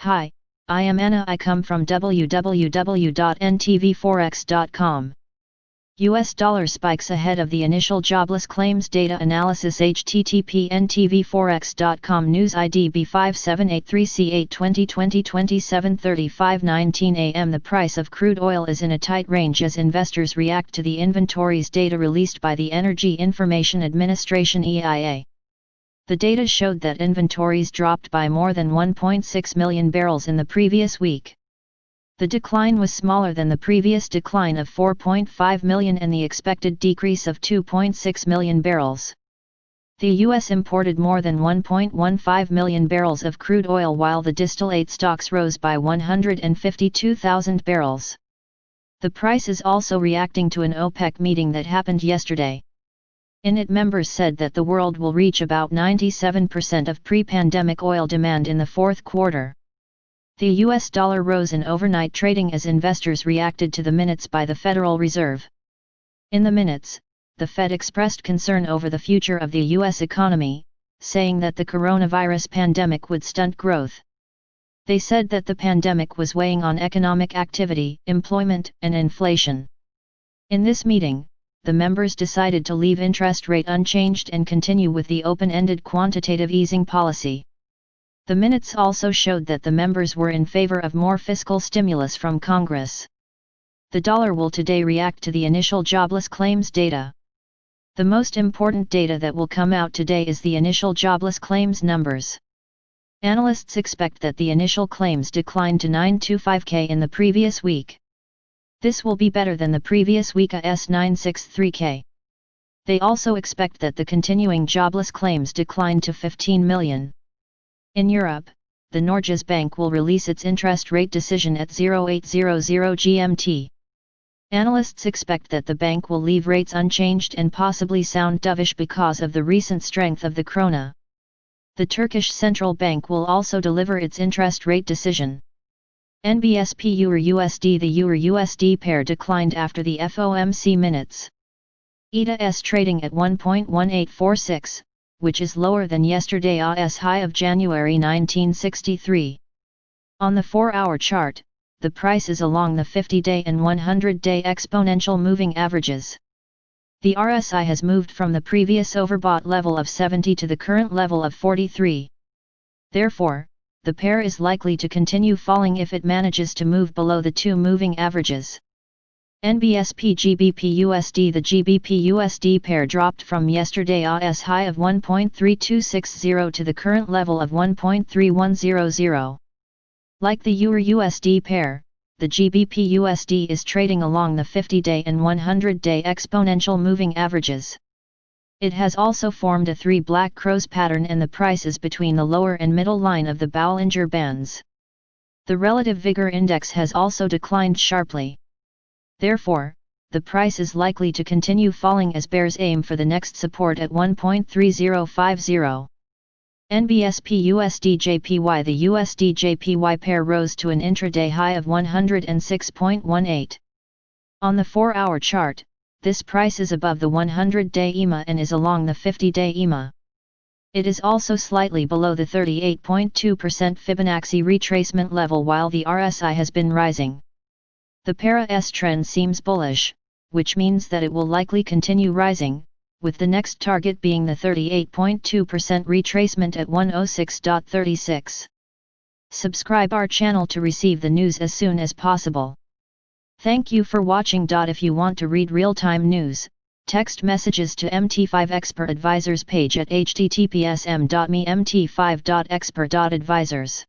Hi, I am Anna. I come from www.ntvforex.com. US dollar spikes ahead of the initial jobless claims data analysis. http ntvforex.com News ID B5783C8 2020 27:35:19 a.m. The price of crude oil is in a tight range as investors react to the inventories data released by the Energy Information Administration (EIA). The data showed that inventories dropped by more than 1.6 million barrels in the previous week. The decline was smaller than the previous decline of 4.5 million and the expected decrease of 2.6 million barrels. The U.S. imported more than 1.15 million barrels of crude oil while the distillate stocks rose by 152,000 barrels. The price is also reacting to an OPEC meeting that happened yesterday. In it, members said that the world will reach about 97% of pre-pandemic oil demand in the fourth quarter. The US dollar rose in overnight trading as investors reacted to the minutes by the Federal Reserve. In the minutes, the Fed expressed concern over the future of the US economy, saying that the coronavirus pandemic would stunt growth. They said that the pandemic was weighing on economic activity, employment, and inflation. In this meeting, the members decided to leave interest rate unchanged and continue with the open-ended quantitative easing policy. The minutes also showed that the members were in favor of more fiscal stimulus from Congress. The dollar will today react to the initial jobless claims data. The most important data that will come out today is the initial jobless claims numbers. Analysts expect that the initial claims declined to 925K in the previous week. This will be better than the previous week's 963K. They also expect that the continuing jobless claims decline to 15 million. In Europe, the Norges Bank will release its interest rate decision at 0800 GMT. Analysts expect that the bank will leave rates unchanged and possibly sound dovish because of the recent strength of the krona. The Turkish Central Bank will also deliver its interest rate decision. NBSP Euro-USD. The Euro-USD pair declined after the FOMC minutes. ETA trading at 1.1846, which is lower than yesterday's high of January 1963. On the 4-hour chart, the price is along the 50-day and 100-day exponential moving averages. The RSI has moved from the previous overbought level of 70 to the current level of 43. Therefore, the pair is likely to continue falling if it manages to move below the two moving averages. NBSP GBP USD. The GBP USD pair dropped from yesterday's high of 1.3260 to the current level of 1.3100. Like the Euro USD pair, the GBP USD is trading along the 50-day and 100-day exponential moving averages. It has also formed a 3 black crows pattern and the price is between the lower and middle line of the Bollinger Bands. The relative vigor index has also declined sharply. Therefore, the price is likely to continue falling as bears aim for the next support at 1.3050. NBSP USD JPY. The USD JPY pair rose to an intraday high of 106.18. On the 4-hour chart, this price is above the 100-day EMA and is along the 50-day EMA. It is also slightly below the 38.2% Fibonacci retracement level while the RSI has been rising. The pair's trend seems bullish, which means that it will likely continue rising, with the next target being the 38.2% retracement at 106.36. Subscribe our channel to receive the news as soon as possible. Thank you for watching. If you want to read real-time news, text messages to MT5 Expert Advisors page at https://m.me/mt5.expert.advisors.